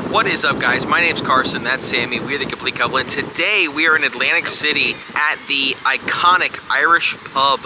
What is up, guys? My name's Carson, that's Sammy, we're the Complete Couple, and today we are in Atlantic City at the iconic Irish Pub.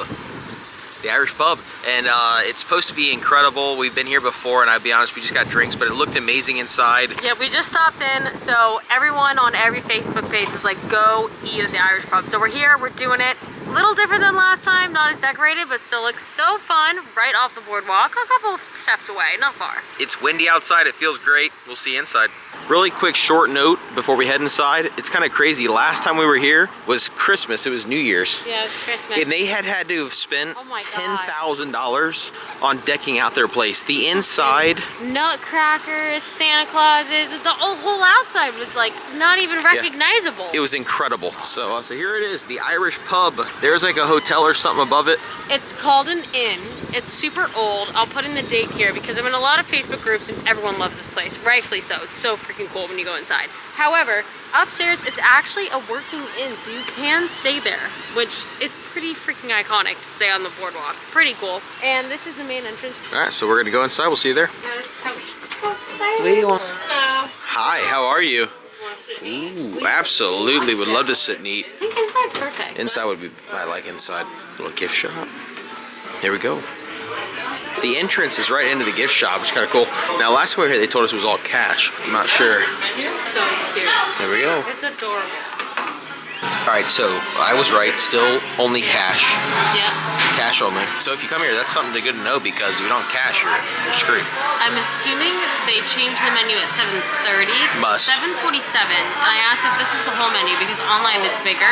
The Irish Pub, and it's supposed to be incredible. We've been here before, and I'll be honest, we just got drinks, but it looked amazing inside. Yeah, we just stopped in, so everyone on every Facebook page was like, go eat at the Irish Pub. So we're here, we're doing it. A little different than last time, not as decorated, but still looks so fun, right off the boardwalk, a couple steps away, not far. It's windy outside, it feels great. We'll see you inside. Really quick short note before we head inside. It's kind of crazy. Last time we were here was Christmas, it was New Year's. Yeah, it was Christmas. And they had to have spent $10,000 on decking out their place. The inside. Nutcrackers, Santa Clauses, the whole outside was like not even recognizable. Yeah, it was incredible. So here it is, the Irish Pub. There's like a hotel or something above it. It's called an inn. It's super old. I'll put in the date here because I'm in a lot of Facebook groups and everyone loves this place. Rightfully so. It's so freaking cool when you go inside. However, upstairs it's actually a working inn, so you can stay there, which is pretty freaking iconic to stay on the boardwalk. Pretty cool. And this is the main entrance. All right, so we're gonna go inside. We'll see you there. God, it's so exciting. Hello. Hi, how are you? Ooh, absolutely. Would love to sit and eat. I think inside's perfect. Inside would be, I like inside. Little gift shop. Here we go. The entrance is right into the gift shop, which is kind of cool. Now, last time we were here, they told us it was all cash. I'm not sure. So cute. There we go. It's adorable. All right, so I was right. Still only cash. Yeah. Cash only. So if you come here, that's something good to know because if you don't cash, you're screwed. I'm assuming they changed the menu at 7:30. Must. 7:47, and I asked if this is the whole menu because online it's bigger.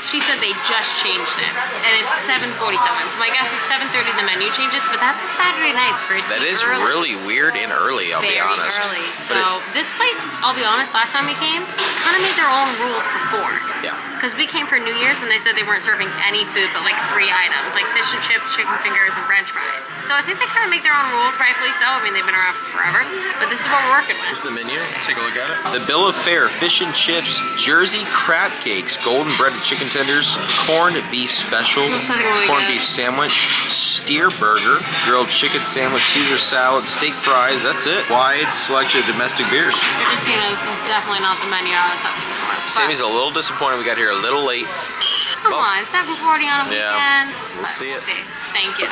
She said they just changed it, and it's 7:47. So my guess is 7:30 the menu changes, but that's a Saturday night pretty That is early. really weird and early, I'll be honest. Very early. So this place, I'll be honest, last time we came, kind of made their own rules before. Yeah. Because we came for New Year's and they said they weren't serving any food but like 3 items, like fish and chips, chicken fingers, and french fries. So I think they kind of make their own rules, rightfully so. I mean, they've been around for forever, but this is what we're working with. Here's the menu. Let's take a look at it. The bill of fare: fish and chips, Jersey crab cakes, golden breaded chicken tenders, corned beef special, corned beef sandwich, steer burger, grilled chicken sandwich, Caesar salad, steak fries. That's it. Wide selection of domestic beers. Just so you know, this is definitely not the menu I was hoping for. Sammy's a little disappointed we got here a little late. Come on, 7:40 on a weekend. We'll see it. Thank you.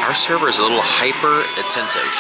Our server is a little hyper attentive.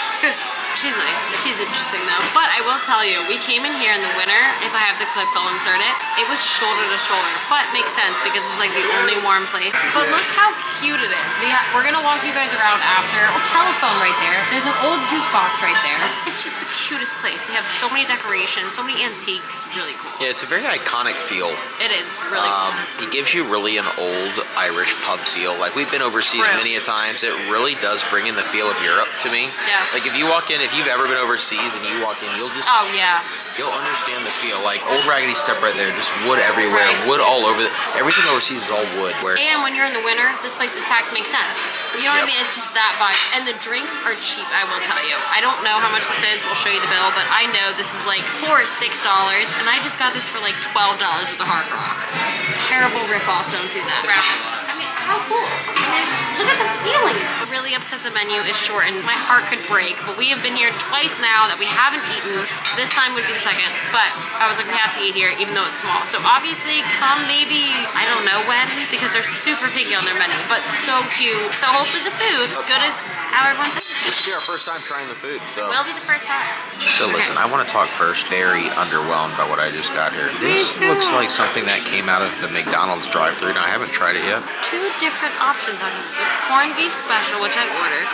She's nice. She's interesting though. But I will tell you, we came in here in the winter. If I have the clips, I'll insert it. It was shoulder to shoulder, but makes sense because it's like the only warm place. But look how cute it is. We're gonna walk you guys around after. A telephone right there. There's an old jukebox right there. It's just the cutest place. They have so many decorations, so many antiques. It's really cool. Yeah, it's a very iconic feel. It is really cool. It gives you really an old Irish pub feel. Like, we've been overseas many a times. It really does bring in the feel of Europe to me. Yeah. Like, if you walk in, if you've ever been overseas and you walk in, you'll just... Oh, yeah. You'll understand the feel. Like, old raggedy step right there, just wood everywhere, wood all over. Everything overseas is all wood. And when you're in the winter, this place is packed. Makes sense. You know what I mean? It's just that vibe. And the drinks are cheap, I will tell you. I don't know how much this is. We'll show you the bill, but I know this is like $4 or $6, and I just got this for like $12 at the Hard Rock. Terrible ripoff. Don't do that. I mean, how cool. Look at the ceiling. I'm really upset the menu is shortened. My heart could break, but we have been here twice now that we haven't eaten. This time would be the second, but I was like, we have to eat here even though it's small. So obviously come maybe, I don't know when, because they're super picky on their menu, but so cute. So hopefully the food is good as how everyone says. This will be our first time trying the food. So. It will be the first time. So listen, I want to talk first. Very underwhelmed by what I just got here. This looks like something that came out of the McDonald's drive-thru. Now, I haven't tried it yet. Two different options on the corned beef special, which I ordered,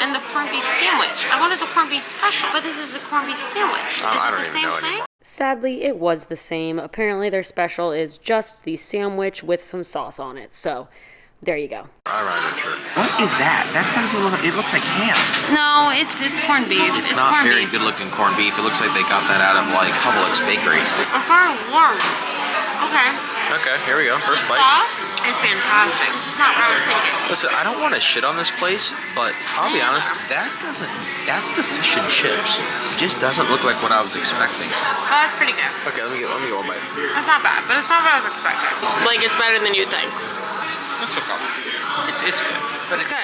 and the corned beef sandwich. I wanted the corned beef special, but this is a corned beef sandwich. Is it the same thing? Sadly, it was the same. Apparently their special is just the sandwich with some sauce on it. So, there you go. I'm not even sure. What is that? That sounds a little, it looks like ham. No, it's corned beef. It's not corned very beef. good looking corned beef. It looks like they got that out of like Publix Bakery. It's kind of warm. Okay. Okay, here we go. First bite. Sauce is fantastic. It's just not what I was thinking. Listen, I don't want to shit on this place, but I'll be honest, that's the fish and chips. It just doesn't look like what I was expecting. Oh, that's pretty good. Okay, let me get one bite. That's not bad, but it's not what I was expecting. Like, it's better than you think. That's okay. It's good. But It's good.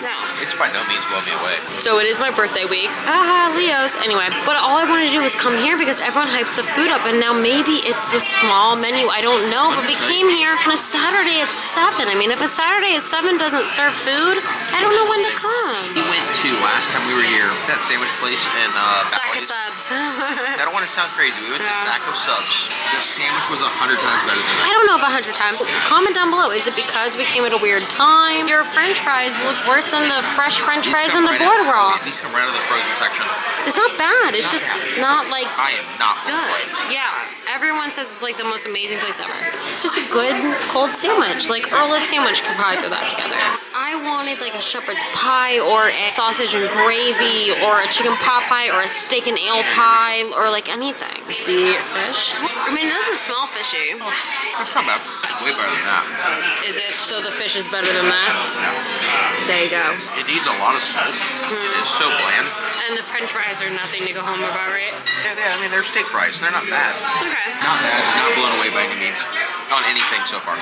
No. It's by no means blown me away. So it is my birthday week. Haha, Leo's. Anyway, but all I wanted to do was come here because everyone hypes the food up, and now maybe it's the small menu. I don't know, but we came here on a Saturday at 7. I mean, if a Saturday at 7 doesn't serve food, I don't know when to come. We went to, last time we were here, it's that sandwich place in Sack of Bally's. subs. I don't want to sound crazy. We went to Sack of Subs. The sandwich was 100 times better than that. I don't know if 100 times. Comment down below. Is it because we came at a weird time? Your French fries look worse than the fresh French fries in the boardwalk. These come right out of the frozen section. It's not bad. It's just not like I am not good. Yeah. Everyone says it's like the most amazing place ever. Just a good cold sandwich. Like Earl of Sandwich could probably put that together. I wanted like a shepherd's pie or a sausage and gravy or a chicken pot pie or a steak and ale pie or like anything. The fish. I mean, it doesn't smell fishy. That's not bad. It's way better than that. Is it? So the fish is better than that? Yeah. There you go. It needs a lot of salt. It is so bland. And the French fries are nothing to go home about, right? Yeah, I mean, they're steak fries. They're not bad. Okay. Not bad. Not blown away by any means. On anything so far.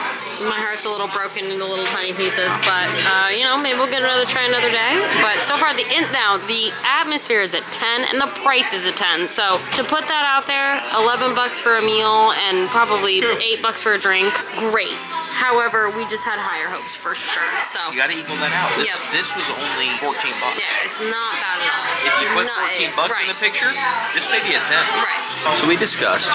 My heart's a little broken into little tiny pieces, but you know, maybe we'll get another try another day. But so far, the atmosphere is at 10 and the price is at 10. So to put that out there, 11 bucks for a meal and probably 8 bucks for a drink. Great. However, we just had higher hopes for sure. So You gotta equal that out. This was only 14 bucks. yeah, it's not bad at all. If you put 14 bucks in the picture, this may be a 10. Right. So we discussed,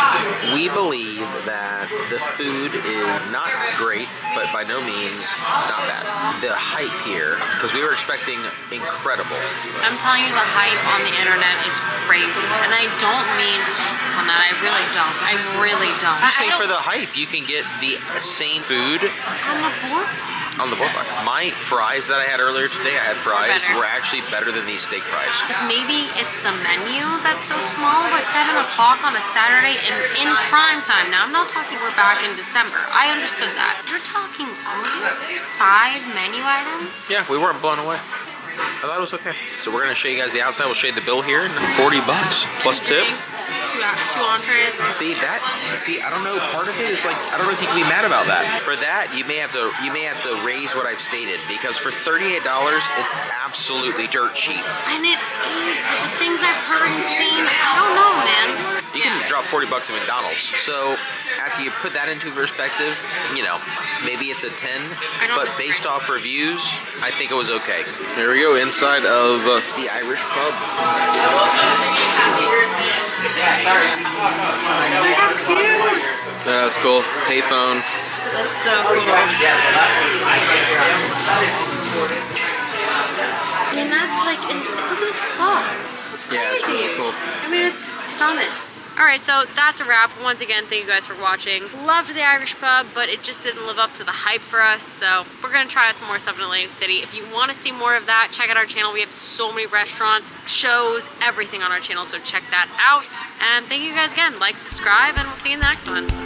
we believe that the food is not great, but by no means not bad. The hype here, because we were expecting incredible. I'm telling you, the hype on the internet is crazy, and I don't mean to shit on that. I really don't. I really don't. I'm saying for the hype, you can get the same food On the board? on the boardwalk. My fries that I had earlier today, I had fries, Better. were actually better than these steak fries. Maybe it's the menu that's so small, but 7 o'clock on a Saturday in prime time. Now, I'm not talking we're back in December. I understood that. You're talking August? 5 menu items? Yeah, we weren't blown away. I thought it was okay. So we're gonna show you guys the outside. We'll show you the bill here. 40 bucks plus tip. Drinks, two entrees. See, I don't know. Part of it is like, I don't know if you can be mad about that. For that, you may have to raise what I've stated, because for $38, it's absolutely dirt cheap. And it is, but the things I've heard and seen, I don't know, man. You can drop 40 bucks at McDonald's. So after you put that into perspective, you know, maybe it's a 10, but based off reviews, I think it was okay. There we go, inside of the Irish pub. Look how cute. That's cool. Payphone. That's so cool. I mean, that's like insane. Look at this clock. It's crazy. Yeah, it's really cool. I mean, it's stunning. Alright, so that's a wrap. Once again, thank you guys for watching. Loved the Irish pub, but it just didn't live up to the hype for us, so we're going to try out some more stuff in Atlantic City. If you want to see more of that, check out our channel. We have so many restaurants, shows, everything on our channel, so check that out. And thank you guys again. Like, subscribe, and we'll see you in the next one.